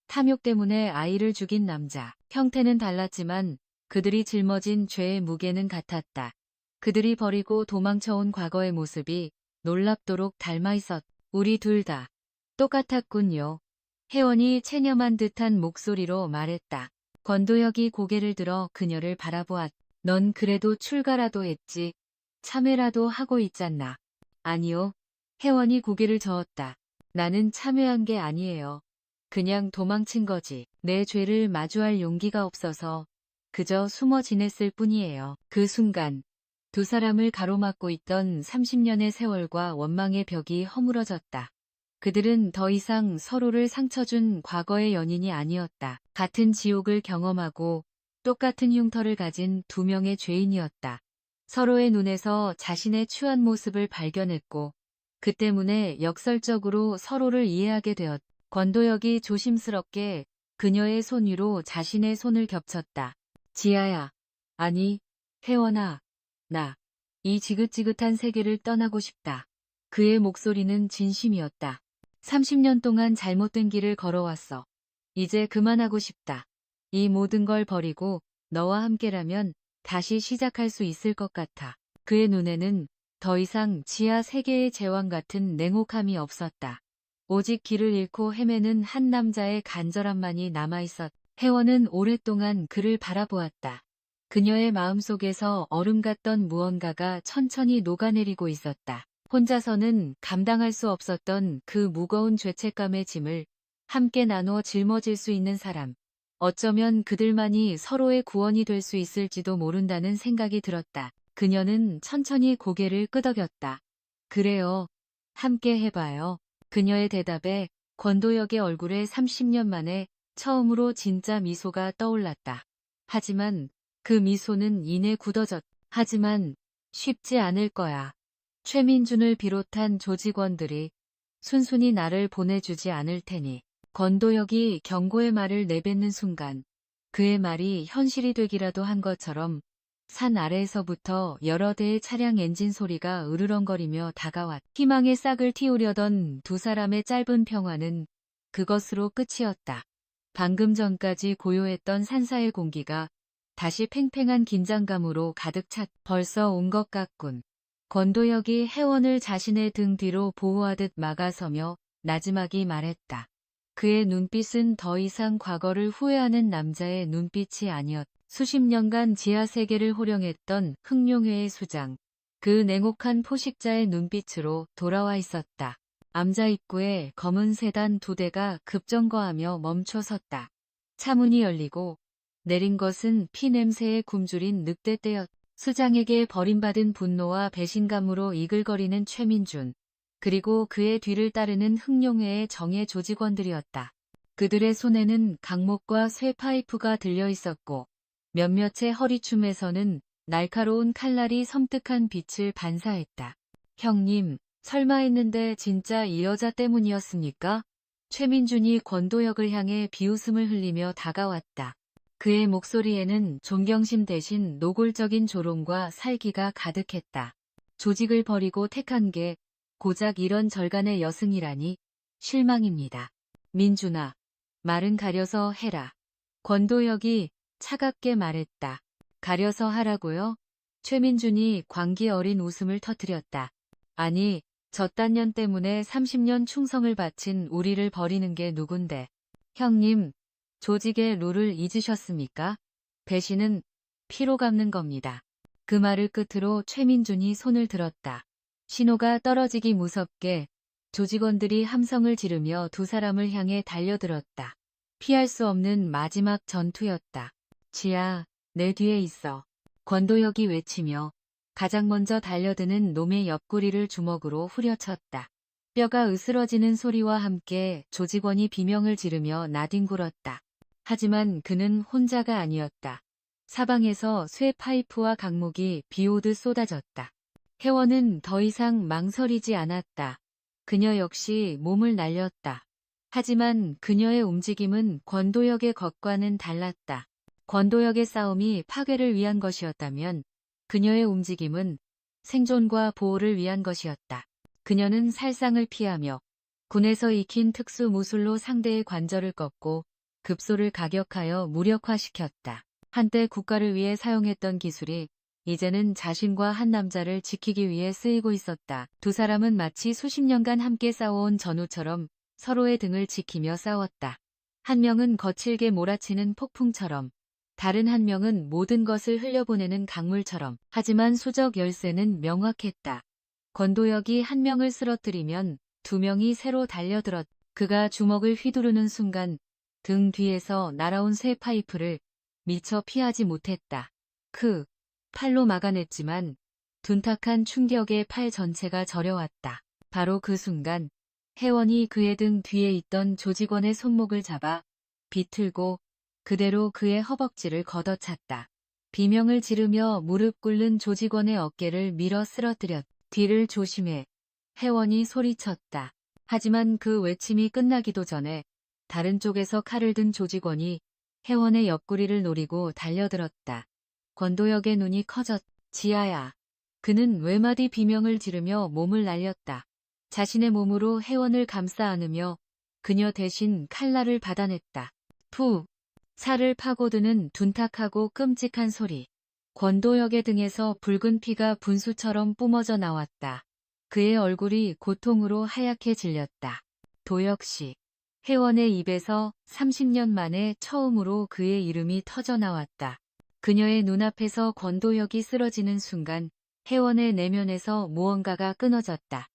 탐욕 때문에 아이를 죽인 남자. 형태는 달랐지만 그들이 짊어진 죄의 무게는 같았다. 그들이 버리고 도망쳐온 과거의 모습이 놀랍도록 닮아 있었. 우리 둘 다 똑같았군요. 혜원이 체념한 듯한 목소리로 말했다. 권도혁이 고개를 들어 그녀를 바라보았. 넌 그래도 출가라도 했지. 참회라도 하고 있잖아. 아니요. 혜원이 고개를 저었다. 나는 참회한 게 아니에요. 그냥 도망친 거지. 내 죄를 마주할 용기가 없어서 그저 숨어 지냈을 뿐이에요. 그 순간 두 사람을 가로막고 있던 30년의 세월과 원망의 벽이 허물어졌다. 그들은 더 이상 서로를 상처준 과거의 연인이 아니었다. 같은 지옥을 경험하고 똑같은 흉터를 가진 두 명의 죄인이었다. 서로의 눈에서 자신의 추한 모습을 발견했고 그 때문에 역설적으로 서로를 이해하게 되었다. 권도혁이 조심스럽게 그녀의 손 위로 자신의 손을 겹쳤다. 지아야, 아니, 혜원아, 나 이 지긋지긋한 세계를 떠나고 싶다. 그의 목소리는 진심이었다. 30년 동안 잘못된 길을 걸어왔어. 이제 그만하고 싶다. 이 모든 걸 버리고 너와 함께라면 다시 시작할 수 있을 것 같아. 그의 눈에는 더 이상 지하 세계의 제왕 같은 냉혹함이 없었다. 오직 길을 잃고 헤매는 한 남자의 간절함만이 남아있었다. 혜원은 오랫동안 그를 바라보았다. 그녀의 마음속에서 얼음 같던 무언가가 천천히 녹아내리고 있었다. 혼자서는 감당할 수 없었던 그 무거운 죄책감의 짐을 함께 나눠 짊어질 수 있는 사람. 어쩌면 그들만이 서로의 구원이 될 수 있을지도 모른다는 생각이 들었다. 그녀는 천천히 고개를 끄덕였다. 그래요. 함께 해봐요. 그녀의 대답에 권도혁의 얼굴에 30년 만에 처음으로 진짜 미소가 떠올랐다. 하지만 그 미소는 이내 하지만 쉽지 않을 거야. 최민준을 비롯한 조직원들이 순순히 나를 보내주지 않을 테니. 권도혁이 경고의 말을 내뱉는 순간 그의 말이 현실이 되기라도 한 것처럼 산 아래에서부터 여러 대의 차량 엔진 소리가 으르렁거리며 다가왔다. 희망의 싹을 틔우려던 두 사람의 짧은 평화는 그것으로 끝이었다. 방금 전까지 고요했던 산사의 공기가 다시 팽팽한 긴장감으로 가득 찼. 벌써 온 것 같군. 권도혁이 혜원을 자신의 등 뒤로 보호하듯 막아서며 나지막이 말했다. 그의 눈빛은 더 이상 과거를 후회하는 남자의 눈빛이 아니었다. 수십 년간 지하 세계를 호령했던 흑룡회의 수장. 그 냉혹한 포식자의 눈빛으로 돌아와 있었다. 암자 입구에 검은 세단 2대가 급정거하며 멈춰 섰다. 차문이 열리고 내린 것은 피 냄새에 굶주린 늑대떼였다. 수장에게 버림받은 분노와 배신감으로 이글거리는 최민준. 그리고 그의 뒤를 따르는 흑룡회의 정예 조직원들이었다. 그들의 손에는 강목과 쇠 파이프가 들려 있었고 몇몇의 허리춤에서는 날카로운 칼날이 섬뜩한 빛을 반사했다. 형님, 설마 했는데 진짜 이 여자 때문이었습니까? 최민준이 권도혁을 향해 비웃음을 흘리며 다가왔다. 그의 목소리에는 존경심 대신 노골적인 조롱과 살기가 가득했다. 조직을 버리고 택한 게 고작 이런 절간의 여승이라니 실망입니다. 민준아, 말은 가려서 해라. 권도혁이 차갑게 말했다. 가려서 하라고요? 최민준이 광기 어린 웃음을 터뜨렸다. 아니, 저딴 년 때문에 30년 충성을 바친 우리를 버리는 게 누군데. 형님, 조직의 룰을 잊으셨습니까? 배신은 피로 갚는 겁니다. 그 말을 끝으로 최민준이 손을 들었다. 신호가 떨어지기 무섭게 조직원들이 함성을 지르며 두 사람을 향해 달려들었다. 피할 수 없는 마지막 전투였다. 지아, 내 뒤에 있어. 권도혁이 외치며 가장 먼저 달려드는 놈의 옆구리를 주먹으로 후려쳤다. 뼈가 으스러지는 소리와 함께 조직원이 비명을 지르며 나뒹굴었다. 하지만 그는 혼자가 아니었다. 사방에서 쇠 파이프와 강목이 비오듯 쏟아졌다. 혜원은 더 이상 망설이지 않았다. 그녀 역시 몸을 날렸다. 하지만 그녀의 움직임은 권도혁의 것과는 달랐다. 권도혁의 싸움이 파괴를 위한 것이었다면 그녀의 움직임은 생존과 보호를 위한 것이었다. 그녀는 살상을 피하며 군에서 익힌 특수 무술로 상대의 관절을 꺾고 급소를 가격하여 무력화시켰다. 한때 국가를 위해 사용했던 기술이 이제는 자신과 한 남자를 지키기 위해 쓰이고 있었다. 두 사람은 마치 수십 년간 함께 싸워온 전우처럼 서로의 등을 지키며 싸웠다. 한 명은 거칠게 몰아치는 폭풍처럼, 다른 한 명은 모든 것을 흘려보내는 강물처럼. 하지만 수적 열쇠는 명확했다. 권도혁이 한 명을 쓰러뜨리면 두 명이 새로 달려들었다. 그가 주먹을 휘두르는 순간 등 뒤에서 날아온 쇠 파이프를 미처 피하지 못했다. 팔로 막아냈지만 둔탁한 충격에 팔 전체가 저려왔다. 바로 그 순간 혜원이 그의 등 뒤에 있던 조직원의 손목을 잡아 비틀고 그대로 그의 허벅지를 걷어찼다. 비명을 지르며 무릎 꿇는 조직원의 어깨를 밀어 쓰러뜨렸. 뒤를 조심해. 혜원이 소리쳤다. 하지만 그 외침이 끝나기도 전에 다른 쪽에서 칼을 든 조직원이 혜원의 옆구리를 노리고 달려들었다. 권도혁의 눈이 커졌. 지아야. 그는 외마디 비명을 지르며 몸을 날렸다. 자신의 몸으로 혜원을 감싸 안으며 그녀 대신 칼날을 받아냈다. 푸. 살을 파고드는 둔탁하고 끔찍한 소리. 권도혁의 등에서 붉은 피가 분수처럼 뿜어져 나왔다. 그의 얼굴이 고통으로 하얗게 질렸다. 도혁씨. 혜원의 입에서 30년 만에 처음으로 그의 이름이 터져 나왔다. 그녀의 눈앞에서 권도혁이 쓰러지는 순간 혜원의 내면에서 무언가가 끊어졌다.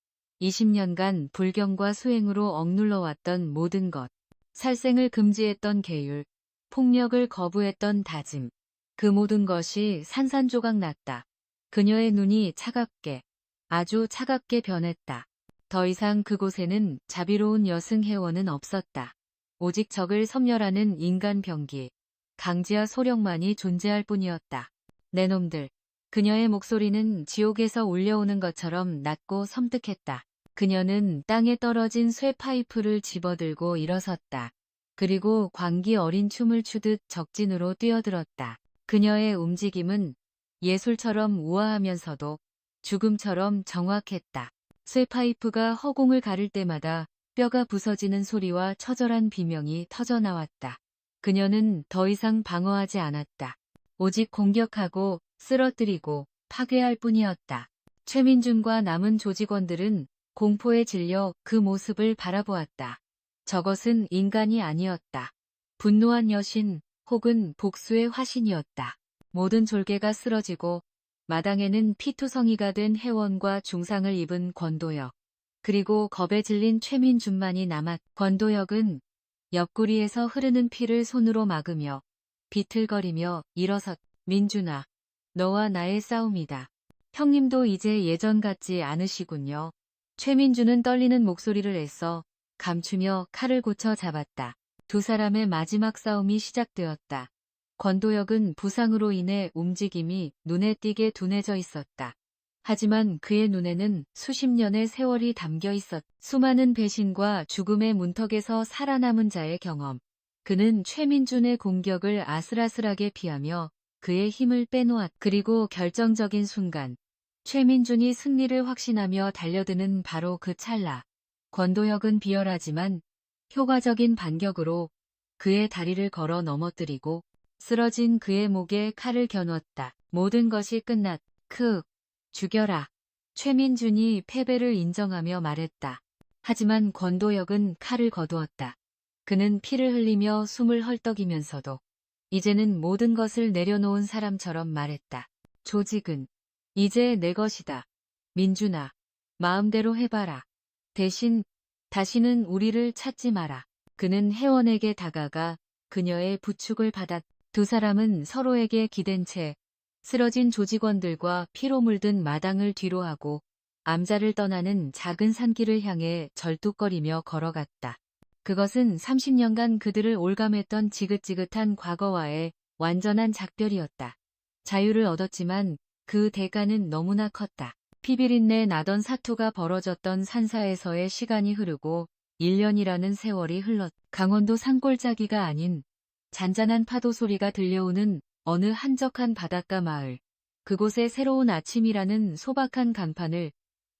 20년간 불경과 수행으로 억눌러왔던 모든 것. 살생을 금지했던 계율, 폭력을 거부했던 다짐. 그 모든 것이 산산조각 났다. 그녀의 눈이 차갑게, 아주 차갑게 변했다. 더 이상 그곳에는 자비로운 여승 혜원은 없었다. 오직 적을 섬멸하는 인간 병기, 강지와 소령만이 존재할 뿐이었다. 내 놈들. 그녀의 목소리는 지옥에서 울려오는 것처럼 낮고 섬뜩했다. 그녀는 땅에 떨어진 쇠 파이프를 집어들고 일어섰다. 그리고 광기 어린 춤을 추듯 적진으로 뛰어들었다. 그녀의 움직임은 예술처럼 우아하면서도 죽음처럼 정확했다. 쇠 파이프가 허공을 가를 때마다 뼈가 부서지는 소리와 처절한 비명이 터져나왔다. 그녀는 더 이상 방어하지 않았다. 오직 공격하고 쓰러뜨리고 파괴할 뿐이었다. 최민준과 남은 조직원들은 공포에 질려 그 모습을 바라보았다. 저것은 인간이 아니었다. 분노한 여신 혹은 복수의 화신이었다. 모든 졸개가 쓰러지고 마당에는 피투성이가 된 혜원과 중상을 입은 권도혁, 그리고 겁에 질린 최민준만이 남았. 권도혁은 옆구리에서 흐르는 피를 손으로 막으며 비틀거리며 일어섰. 민준아, 너와 나의 싸움이다. 형님도 이제 예전 같지 않으시군요. 최민준은 떨리는 목소리를 애써 감추며 칼을 고쳐 잡았다. 두 사람의 마지막 싸움이 시작되었다. 권도혁은 부상으로 인해 움직임이 눈에 띄게 둔해져 있었다. 하지만 그의 눈에는 수십 년의 세월이 담겨 있었. 수많은 배신과 죽음의 문턱에서 살아남은 자의 경험. 그는 최민준의 공격을 아슬아슬하게 피하며 그의 힘을 빼놓았. 그리고 결정적인 순간, 최민준이 승리를 확신하며 달려드는 바로 그 찰나. 권도혁은 비열하지만 효과적인 반격으로 그의 다리를 걸어 넘어뜨리고 쓰러진 그의 목에 칼을 겨누었다. 모든 것이 끝났. 죽여라. 최민준이 패배를 인정하며 말했다. 하지만 권도혁은 칼을 거두었다. 그는 피를 흘리며 숨을 헐떡이면서도 이제는 모든 것을 내려놓은 사람처럼 말했다. 조직은 이제 내 것이다. 민준아, 마음대로 해봐라. 대신 다시는 우리를 찾지 마라. 그는 혜원에게 다가가 그녀의 부축을 받았. 두 사람은 서로에게 기댄 채 쓰러진 조직원들과 피로 물든 마당을 뒤로하고 암자를 떠나는 작은 산길을 향해 절뚝거리며 걸어갔다. 그것은 30년간 그들을 올감했던 지긋지긋한 과거와의 완전한 작별이었다. 자유를 얻었지만 그 대가는 너무나 컸다. 피비린내 나던 사투가 벌어졌던 산사에서의 시간이 흐르고 1년이라는 세월이 흘렀. 강원도 산골짜기가 아닌 잔잔한 파도 소리가 들려오는 어느 한적한 바닷가 마을. 그곳에 새로운 아침이라는 소박한 간판을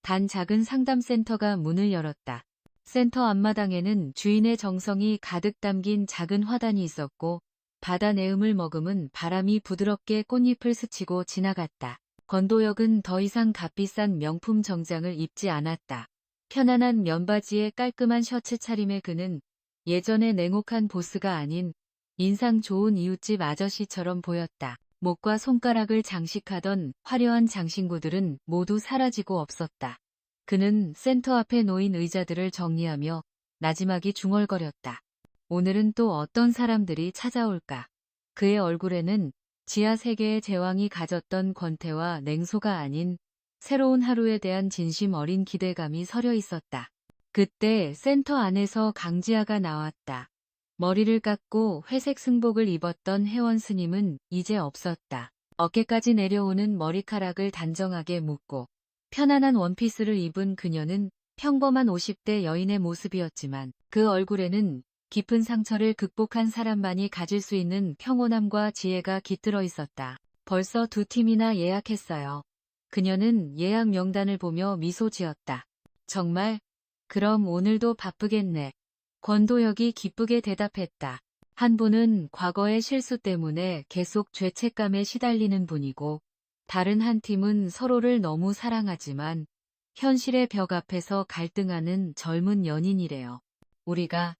단 작은 상담센터가 문을 열었다. 센터 앞마당에는 주인의 정성이 가득 담긴 작은 화단이 있었고 바다 내음을 머금은 바람이 부드럽게 꽃잎을 스치고 지나갔다. 권도혁은 더 이상 값비싼 명품 정장을 입지 않았다. 편안한 면바지에 깔끔한 셔츠 차림의 그는 예전의 냉혹한 보스가 아닌 인상 좋은 이웃집 아저씨처럼 보였다. 목과 손가락을 장식하던 화려한 장신구들은 모두 사라지고 없었다. 그는 센터 앞에 놓인 의자들을 정리하며 나지막이 중얼거렸다. 오늘은 또 어떤 사람들이 찾아올까? 그의 얼굴에는 지하 세계의 제왕이 가졌던 권태와 냉소가 아닌 새로운 하루에 대한 진심 어린 기대감이 서려 있었다. 그때 센터 안에서 강지아가 나왔다. 머리를 깎고 회색 승복을 입었던 혜원 스님은 이제 없었다. 어깨까지 내려오는 머리카락을 단정하게 묶고 편안한 원피스를 입은 그녀는 평범한 50대 여인의 모습이었지만 그 얼굴에는 깊은 상처를 극복한 사람만이 가질 수 있는 평온함과 지혜가 깃들어 있었다. 벌써 2팀이나 예약했어요. 그녀는 예약 명단을 보며 미소 지었다. 정말? 그럼 오늘도 바쁘겠네. 권도혁이 기쁘게 대답했다. 한 분은 과거의 실수 때문에 계속 죄책감에 시달리는 분이고 다른 한 팀은 서로를 너무 사랑하지만 현실의 벽 앞에서 갈등하는 젊은 연인이래요. 우리가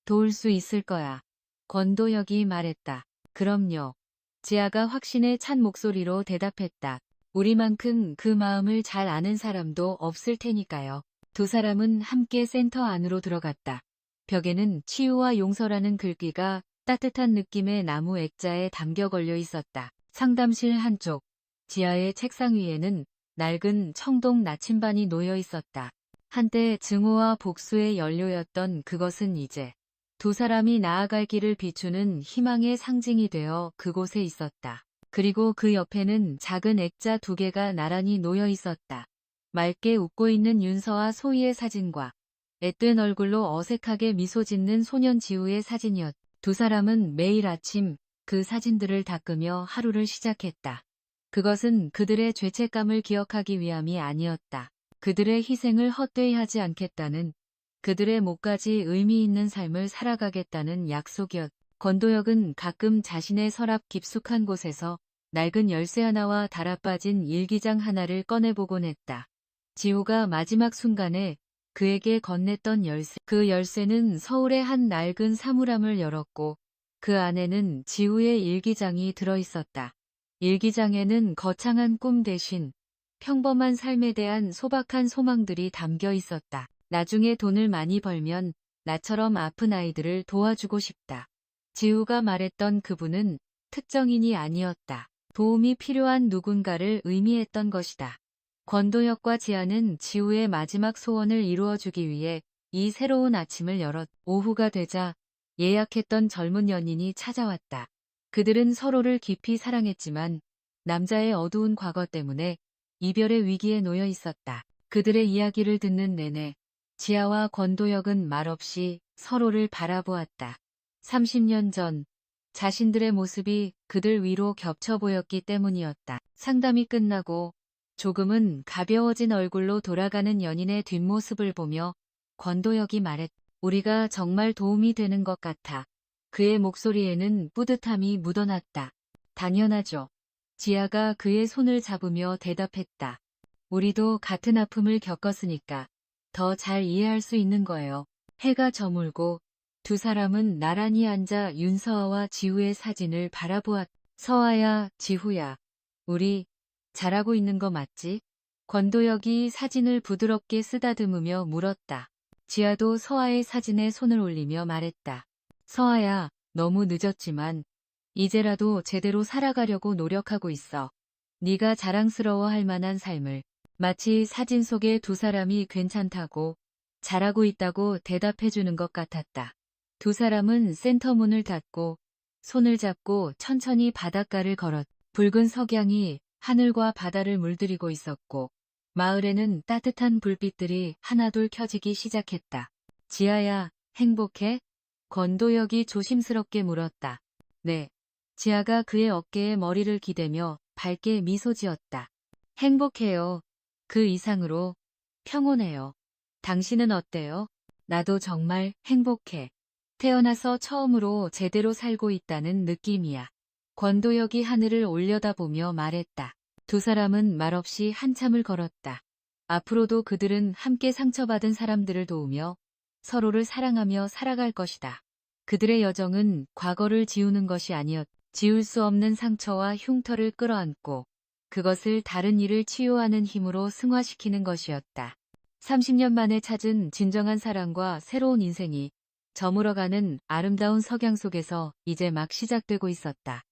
도울 수 있을 거야. 권도혁이 말했다. 그럼요. 지아가 확신에 찬 목소리로 대답했다. 우리만큼 그 마음을 잘 아는 사람도 없을 테니까요. 두 사람은 함께 센터 안으로 들어갔다. 벽에는 치유와 용서라는 글귀가 따뜻한 느낌의 나무 액자에 담겨 걸려 있었다. 상담실 한쪽, 지하의 책상 위에는 낡은 청동 나침반이 놓여 있었다. 한때 증오와 복수의 연료였던 그것은 이제 두 사람이 나아갈 길을 비추는 희망의 상징이 되어 그곳에 있었다. 그리고 그 옆에는 작은 액자 2개가 나란히 놓여 있었다. 맑게 웃고 있는 윤서와 소희의 사진과 앳된 얼굴로 어색하게 미소 짓는 소년 지우의 사진이었다. 두 사람은 매일 아침 그 사진들을 닦으며 하루를 시작했다. 그것은 그들의 죄책감을 기억하기 위함이 아니었다. 그들의 희생을 헛되이 하지 않겠다는, 그들의 목까지 의미 있는 삶을 살아가겠다는 약속이었다. 권도혁은 가끔 자신의 서랍 깊숙한 곳에서 낡은 열쇠 하나와 달아빠진 일기장 하나를 꺼내보곤 했다. 지우가 마지막 순간에 그에게 건넸던 열쇠. 그 열쇠는 서울의 한 낡은 사물함을 열었고 그 안에는 지우의 일기장이 들어있었다. 일기장에는 거창한 꿈 대신 평범한 삶에 대한 소박한 소망들이 담겨 있었다. 나중에 돈을 많이 벌면 나처럼 아픈 아이들을 도와주고 싶다. 지우가 말했던 그분은 특정인이 아니었다. 도움이 필요한 누군가를 의미했던 것이다. 권도혁과 지아는 지우의 마지막 소원을 이루어주기 위해 이 새로운 아침을 열었. 오후가 되자 예약했던 젊은 연인이 찾아왔다. 그들은 서로를 깊이 사랑했지만 남자의 어두운 과거 때문에 이별의 위기에 놓여 있었다. 그들의 이야기를 듣는 내내 지아와 권도혁은 말없이 서로를 바라보았다. 30년 전 자신들의 모습이 그들 위로 겹쳐 보였기 때문이었다. 상담이 끝나고 조금은 가벼워진 얼굴로 돌아가는 연인의 뒷모습을 보며 권도혁이 말했다. 우리가 정말 도움이 되는 것 같아. 그의 목소리에는 뿌듯함이 묻어났다. 당연하죠. 지아가 그의 손을 잡으며 대답했다. 우리도 같은 아픔을 겪었으니까 더 잘 이해할 수 있는 거예요. 해가 저물고 두 사람은 나란히 앉아 윤서아와 지우의 사진을 바라보았다. 서아야, 지후야. 우리 잘하고 있는 거 맞지? 권도혁이 사진을 부드럽게 쓰다듬으며 물었다. 지아도 서아의 사진에 손을 올리며 말했다. 서아야, 너무 늦었지만 이제라도 제대로 살아가려고 노력하고 있어. 네가 자랑스러워할 만한 삶을. 마치 사진 속의 두 사람이 괜찮다고, 잘하고 있다고 대답해주는 것 같았다. 두 사람은 센터 문을 닫고 손을 잡고 천천히 바닷가를 걸었다. 붉은 석양이 하늘과 바다를 물들이고 있었고 마을에는 따뜻한 불빛들이 하나둘 켜지기 시작했다. 지아야, 행복해? 권도혁이 조심스럽게 물었다. 네. 지아가 그의 어깨에 머리를 기대며 밝게 미소 지었다. 행복해요. 그 이상으로 평온해요. 당신은 어때요? 나도 정말 행복해. 태어나서 처음으로 제대로 살고 있다는 느낌이야. 권도혁이 하늘을 올려다보며 말했다. 두 사람은 말없이 한참을 걸었다. 앞으로도 그들은 함께 상처받은 사람들을 도우며 서로를 사랑하며 살아갈 것이다. 그들의 여정은 과거를 지우는 것이 아니었다. 지울 수 없는 상처와 흉터를 끌어안고 그것을 다른 일을 치유하는 힘으로 승화시키는 것이었다. 30년 만에 찾은 진정한 사랑과 새로운 인생이 저물어가는 아름다운 석양 속에서 이제 막 시작되고 있었다.